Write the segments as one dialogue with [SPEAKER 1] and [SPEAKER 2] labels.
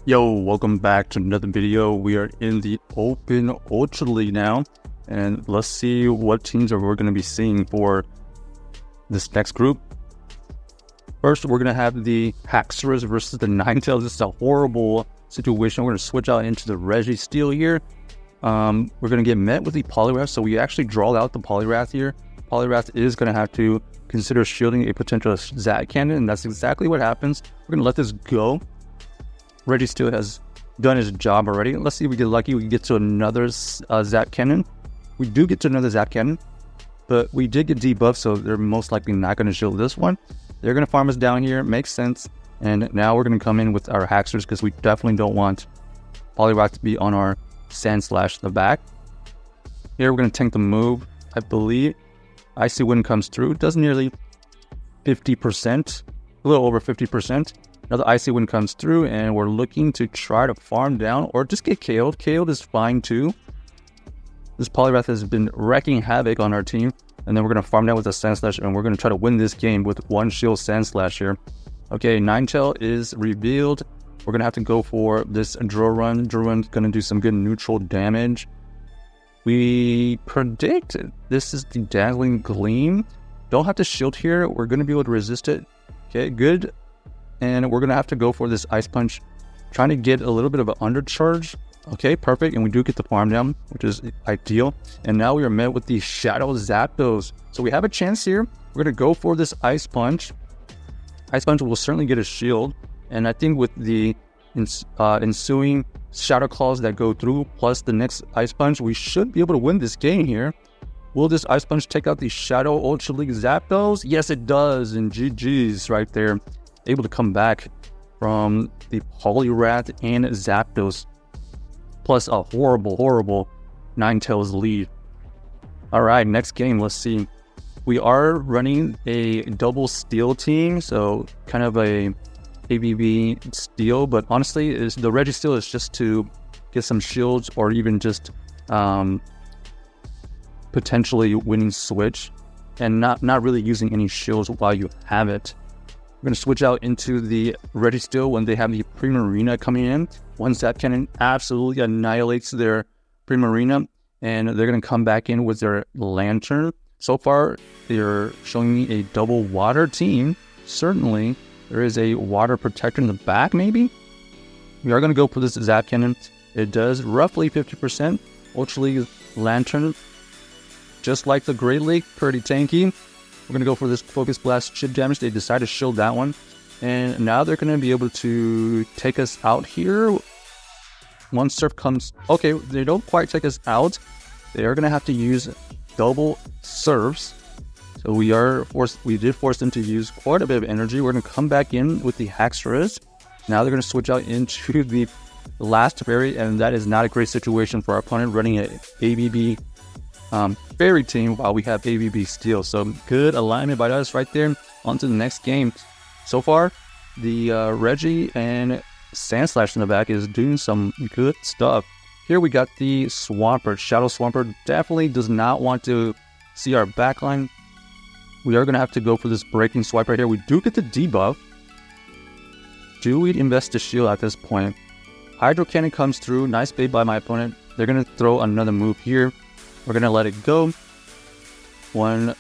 [SPEAKER 1] Yo, welcome back to another video. We are in the Open Ultra League now, and let's see what teams we're going to be seeing for this next group. First, we're going to have the Haxorus versus the Ninetales. This is a horrible situation. We're going to switch out into the Registeel here. We're going to get met with the Poliwrath, so we actually draw out the Poliwrath here. Poliwrath is going to have to consider shielding a potential Zap Cannon, and that's exactly what happens. We're going to let this go. Registeel has done his job already. Let's see if we get lucky. We get to another Zap Cannon. We do get to another Zap Cannon, but we did get debuffed, so they're most likely not going to shield this one. They're going to farm us down here. Makes sense. And now we're going to come in with our Haxorus because we definitely don't want Poliwrath to be on our Sandslash in the back. Here we're going to tank the move. I believe Icy Wind comes through. It does nearly 50%, a little over 50%. Another Icy Wind comes through, and we're looking to try to farm down or just get KO'd. KO'd is fine too. This Poliwrath has been wrecking havoc on our team, and then we're going to farm down with a Sandslash, and we're going to try to win this game with one shield Sandslash here. Okay, Ninetale is revealed. We're going to have to go for this Drill Run. Drill Run's going to do some good neutral damage. We predict this is the Dazzling Gleam. Don't have to shield here. We're going to be able to resist it. Okay, good. And we're going to have to go for this Ice Punch, trying to get a little bit of an undercharge. Okay, perfect. And we do get the farm down, which is ideal. And now we are met with the Shadow Zapdos. So we have a chance here. We're going to go for this Ice Punch. Ice Punch will certainly get a shield. And I think with the ensuing Shadow Claws that go through, plus the next Ice Punch, we should be able to win this game here. Will this Ice Punch take out the Shadow Ultra League Zapdos? Yes, it does. And GG's right there. Able to come back from the Poliwrath and Zapdos, plus a horrible Ninetales lead. All right, next game, let's see. We are running a double steel team, so kind of a ABB steel, but honestly, the Registeel is just to get some shields or even just potentially winning switch, and not really using any shields while you have it. We're going to switch out into the Registeel when they have the Primarina coming in. One Zap Cannon absolutely annihilates their Primarina, and they're going to come back in with their Lantern. So far, they're showing me a double water team. Certainly, there is a water protector in the back, maybe? We are going to go for this Zap Cannon. It does roughly 50%. Ultra League Lantern, just like the Great League, pretty tanky. We're going to go for this Focus Blast chip damage. They decide to shield that one. And now they're going to be able to take us out here. One Surf comes... Okay, they don't quite take us out. They are going to have to use double Surfs. So we did force them to use quite a bit of energy. We're going to come back in with the Haxorus. Now they're going to switch out into the last fairy. And that is not a great situation for our opponent running an ABB fairy team while we have ABB Steel. So good alignment by us right there. On to the next game. So far, the Reggie and Sandslash in the back is doing some good stuff. Here we got the Swampert. Shadow Swampert definitely does not want to see our backline. We are going to have to go for this Breaking Swipe right here. We do get the debuff. Do we invest the shield at this point? Hydro Cannon comes through. Nice bait by my opponent. They're going to throw another move here. We're going to let it go. 1,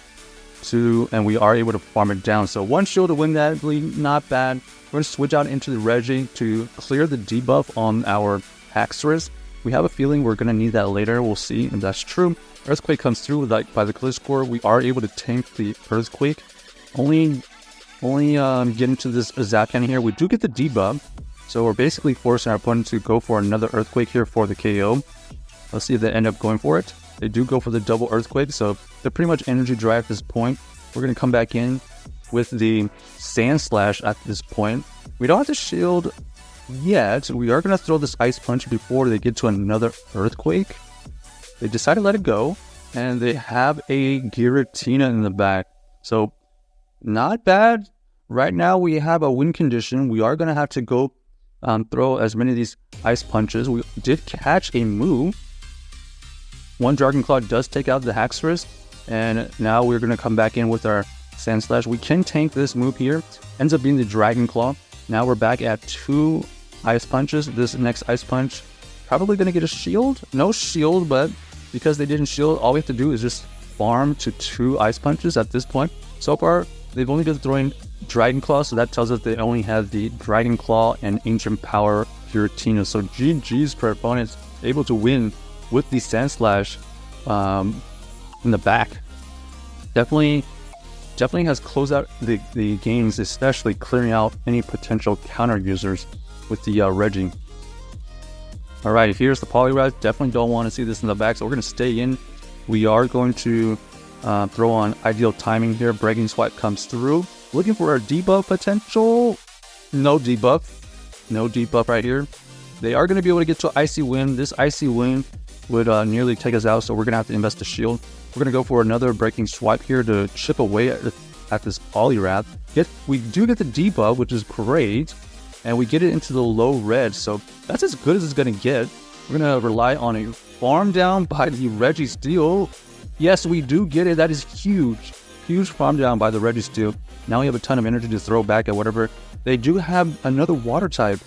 [SPEAKER 1] 2, and we are able to farm it down. So one shield to win that lead, not bad. We're going to switch out into the Reggie to clear the debuff on our Haxorus. We have a feeling we're going to need that later. We'll see if that's true. Earthquake comes through by the Glitch Core. We are able to tank the Earthquake. Only get into this Zap Cannon here. We do get the debuff. So we're basically forcing our opponent to go for another Earthquake here for the KO. Let's see if they end up going for it. They do go for the double Earthquake, so they're pretty much energy dry at this point. We're going to come back in with the Sandslash at this point. We don't have to shield yet. We are going to throw this Ice Punch before they get to another Earthquake. They decide to let it go, and they have a Giratina in the back. So, not bad. Right now, we have a win condition. We are going to have to go throw as many of these Ice Punches. We did catch a move. One Dragon Claw does take out the Haxorus, and now we're going to come back in with our Sandslash. We can tank this move here. Ends up being the Dragon Claw. Now we're back at 2 ice punches. This next ice punch probably going to get a shield. No shield, but because they didn't shield, all we have to do is just farm to 2 ice punches at this point. So far, they've only been throwing Dragon Claw, so that tells us they only have the Dragon Claw and Ancient Power Giratina. So GG's for opponents, able to win with the Sandslash in the back. Definitely has closed out the games, especially clearing out any potential counter users with the Reggie. Alright, here's the Poliwrath. Definitely don't want to see this in the back, so we're going to stay in. We are going to throw on Ideal Timing here. Breaking Swipe comes through. Looking for a debuff potential. No debuff. No debuff right here. They are going to be able to get to Icy Wind. This Icy Wind would nearly take us out, so we're going to have to invest a shield. We're going to go for another Breaking Swipe here to chip away at this Poliwrath. We do get the debuff, which is great, and we get it into the low red, so that's as good as it's going to get. We're going to rely on a farm down by the Registeel. Yes, we do get it. That is huge. Huge farm down by the Registeel. Now we have a ton of energy to throw back at whatever. They do have another water type.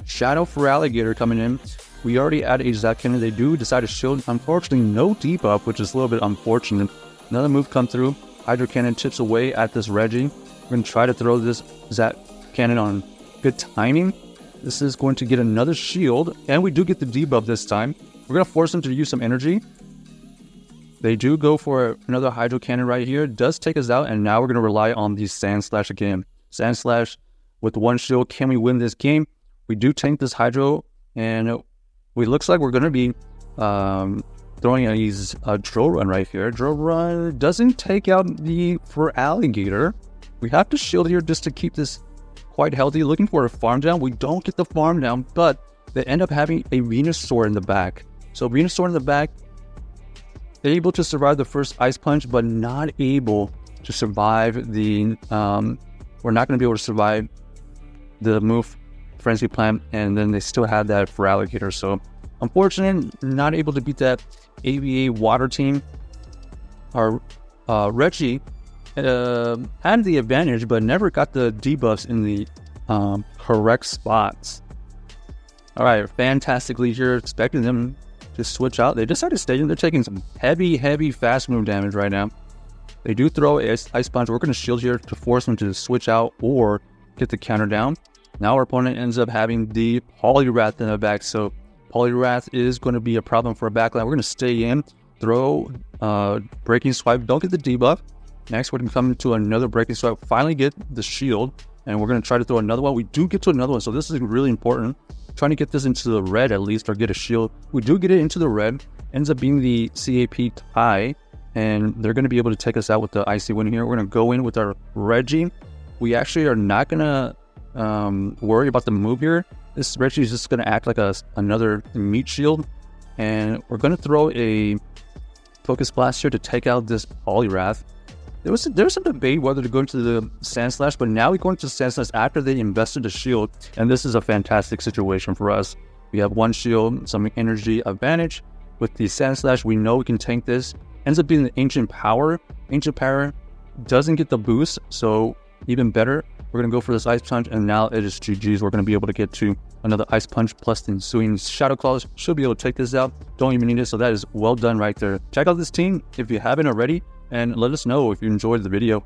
[SPEAKER 1] Shadow for Alligator coming in. We already added a Zap Cannon. They do decide to shield. Unfortunately, no debuff, which is a little bit unfortunate. Another move come through. Hydro Cannon chips away at this Reggie. We're going to try to throw this Zap Cannon on good timing. This is going to get another shield, and we do get the debuff this time. We're going to force them to use some energy. They do go for another Hydro Cannon right here. It does take us out, and now we're going to rely on the Sandslash again. Sandslash with 1 shield. Can we win this game? We do tank this Hydro, and it looks like we're going to be throwing a Drill Run right here. Drill Run doesn't take out the Alligator. We have to shield here just to keep this quite healthy. Looking for a farm down. We don't get the farm down, but they end up having a Venusaur in the back. So Venusaur in the back, able to survive the first Ice Punch, but not able to survive the we're not going to be able to survive the move Frenzy Plant, and then they still had that for Alligator. So unfortunate, not able to beat that AVA water team. Our Reggie had the advantage, but never got the debuffs in the correct spots. Alright, fantastically here, expecting them to switch out. They decided to stay in. They're taking some heavy fast move damage right now. They do throw Ice Punch. We're going to shield here to force them to switch out or get the counter down. Now our opponent ends up having the Poliwrath in the back, so Poliwrath is going to be a problem for a backline. We're going to stay in, throw Breaking Swipe, don't get the debuff. Next we're going to come into another Breaking Swipe, finally get the shield, and we're going to try to throw another one. We do get to another one, so this is really important. Trying to get this into the red at least, or get a shield. We do get it into the red, ends up being the CAP tie, and they're going to be able to take us out with the Icy Wind here. We're going to go in with our Reggie. We actually are not going to worry about the move here. This Reggie is just going to act like another meat shield, and we're going to throw a Focus Blast here to take out this Poliwrath. There was some debate whether to go into the Sandslash, but now we go into Sandslash after they invested a shield, and this is a fantastic situation for us. We have 1 shield, some energy advantage. With the Sandslash, we know we can tank this. Ends up being the Ancient Power. Ancient Power doesn't get the boost, so even better. We're going to go for this Ice Punch, and now it is GG's. We're going to be able to get to another Ice Punch plus the ensuing Shadow Claws. Should be able to take this out. Don't even need it, so that is well done right there. Check out this team if you haven't already, and let us know if you enjoyed the video.